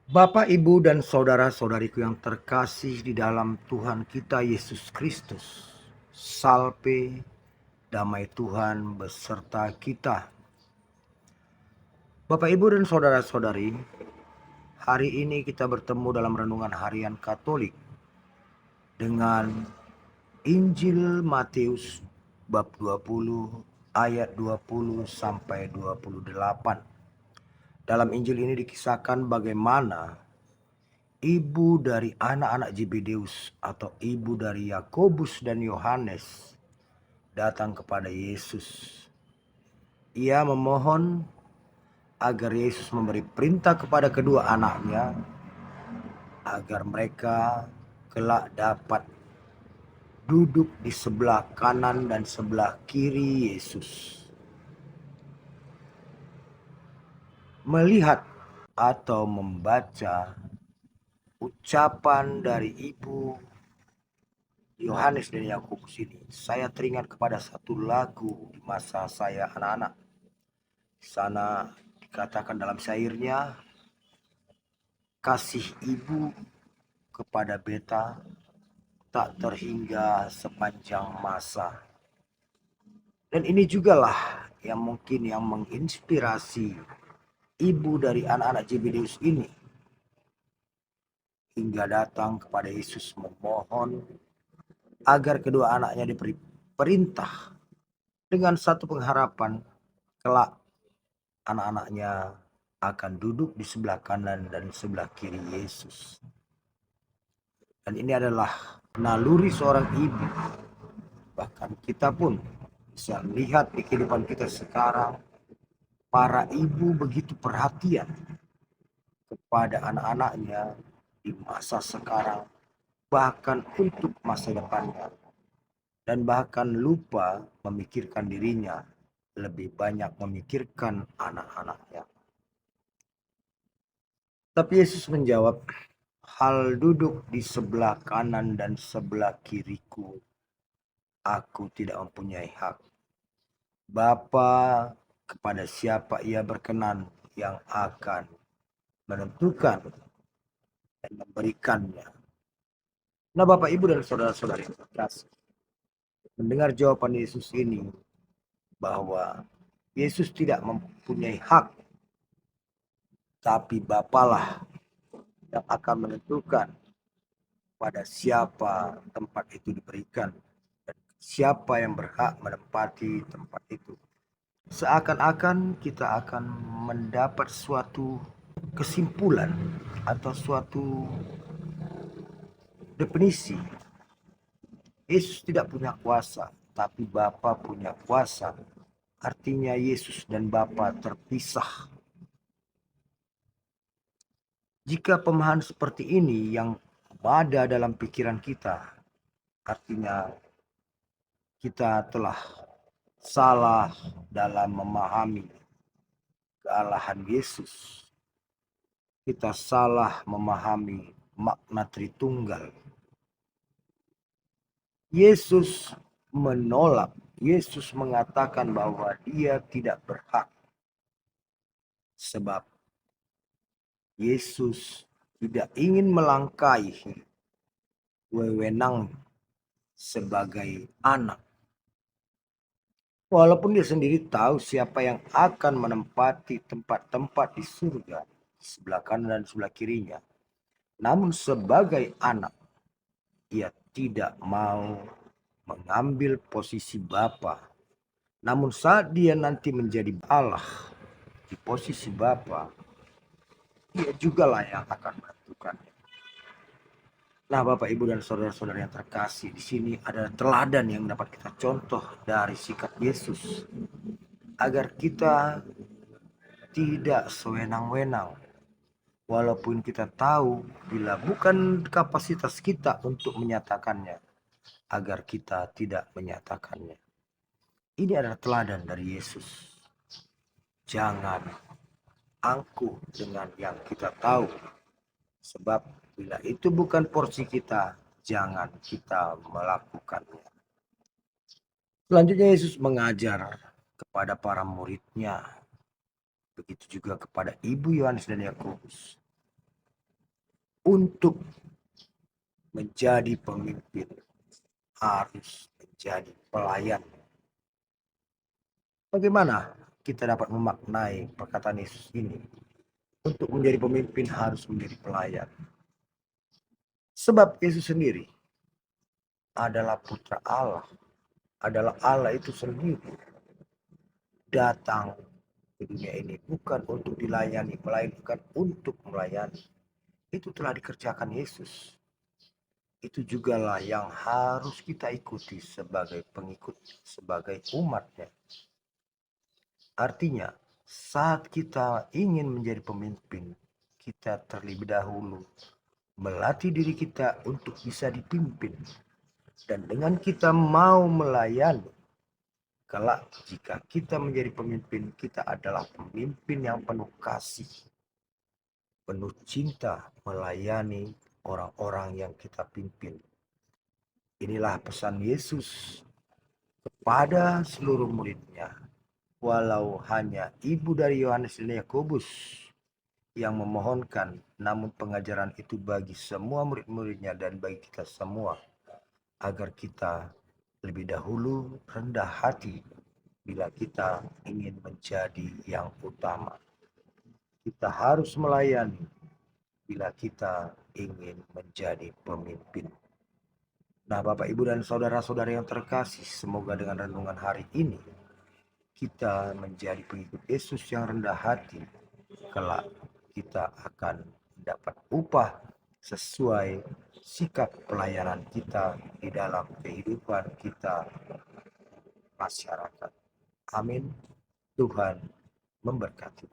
Bapak, Ibu, dan saudara-saudariku yang terkasih di dalam Tuhan kita Yesus Kristus. Salpe, damai Tuhan beserta kita. Bapak, Ibu, dan saudara-saudari, hari ini kita bertemu dalam renungan harian Katolik dengan Injil Matius bab 20 ayat 20 sampai 28. Dalam Injil ini dikisahkan bagaimana ibu dari anak-anak Zebedeus atau ibu dari Yakobus dan Yohanes datang kepada Yesus. Ia memohon agar Yesus memberi perintah kepada kedua anaknya agar mereka kelak dapat duduk di sebelah kanan dan sebelah kiri Yesus. Melihat atau membaca ucapan dari ibu Yohanes dan Yakobus ini, saya teringat kepada satu lagu di masa saya anak-anak. Di sana dikatakan dalam syairnya, kasih ibu kepada beta tak terhingga sepanjang masa. Dan ini jugalah yang mungkin yang menginspirasi ibu dari anak-anak Zebedeus ini hingga datang kepada Yesus memohon agar kedua anaknya diberi perintah dengan satu pengharapan kelak anak-anaknya akan duduk di sebelah kanan dan sebelah kiri Yesus. Dan ini adalah naluri seorang ibu. Bahkan kita pun bisa lihat di kehidupan kita sekarang, para ibu begitu perhatian kepada anak-anaknya di masa sekarang, bahkan untuk masa depannya. Dan bahkan lupa memikirkan dirinya, lebih banyak memikirkan anak-anaknya. Tapi Yesus menjawab, hal duduk di sebelah kanan dan sebelah kiriku, aku tidak mempunyai hak. Bapa kepada siapa ia berkenan yang akan menentukan dan memberikannya. Nah, Bapak, Ibu, dan saudara-saudari yang terkasih, mendengar jawaban Yesus ini bahwa Yesus tidak mempunyai hak, tapi Bapalah yang akan menentukan pada siapa tempat itu diberikan dan siapa yang berhak menempati tempat itu. Seakan-akan kita akan mendapat suatu kesimpulan atau suatu definisi. Yesus tidak punya kuasa, tapi Bapa punya kuasa. Artinya Yesus dan Bapa terpisah. Jika pemahaman seperti ini yang ada dalam pikiran kita, artinya kita telah salah dalam memahami kealahan Yesus. Kita salah memahami makna Tritunggal. Yesus menolak, Yesus mengatakan bahwa dia tidak berhak. Sebab Yesus tidak ingin melangkahi wewenang sebagai anak. Walaupun dia sendiri tahu siapa yang akan menempati tempat-tempat di surga, sebelah kanan dan sebelah kirinya. Namun sebagai anak, ia tidak mau mengambil posisi Bapa. Namun saat dia nanti menjadi Allah di posisi Bapa, dia jugalah yang akan menentukannya. Nah, Bapak, Ibu, dan saudara-saudara yang terkasih, di sini ada teladan yang dapat kita contoh dari sikap Yesus agar kita tidak sewenang-wenang. Walaupun kita tahu bila bukan kapasitas kita untuk menyatakannya, agar kita tidak menyatakannya. Ini adalah teladan dari Yesus. Jangan angkuh dengan yang kita tahu. Sebab bila itu bukan porsi kita, jangan kita melakukannya. Selanjutnya Yesus mengajar kepada para muridnya. Begitu juga kepada ibu Yohanes dan Yakobus. untuk menjadi pemimpin harus menjadi pelayan. Bagaimana kita dapat memaknai perkataan Yesus ini? Untuk menjadi pemimpin harus menjadi pelayan. Sebab Yesus sendiri adalah putra Allah, adalah Allah itu sendiri, datang ke dunia ini bukan untuk dilayani, melainkan untuk melayani. Itu telah dikerjakan Yesus. Itu jugalah yang harus kita ikuti sebagai pengikut, sebagai umatnya. Artinya, saat kita ingin menjadi pemimpin, kita terlebih dahulu melatih diri kita untuk bisa dipimpin. Dan dengan kita mau melayani, kelak jika kita menjadi pemimpin, kita adalah pemimpin yang penuh kasih, penuh cinta, melayani orang-orang yang kita pimpin. Inilah pesan Yesus kepada seluruh muridnya. Walau hanya ibu dari Yohanes dan Yakobus yang memohonkan, namun pengajaran itu bagi semua murid-muridnya dan bagi kita semua, agar kita lebih dahulu rendah hati bila kita ingin menjadi yang utama. Kita harus melayani bila kita ingin menjadi pemimpin. Nah, Bapak, Ibu, dan saudara-saudara yang terkasih, semoga dengan renungan hari ini kita menjadi pengikut Yesus yang rendah hati. Kelak kita akan dapat upah sesuai sikap pelayanan kita di dalam kehidupan kita masyarakat. Amin. Tuhan memberkati.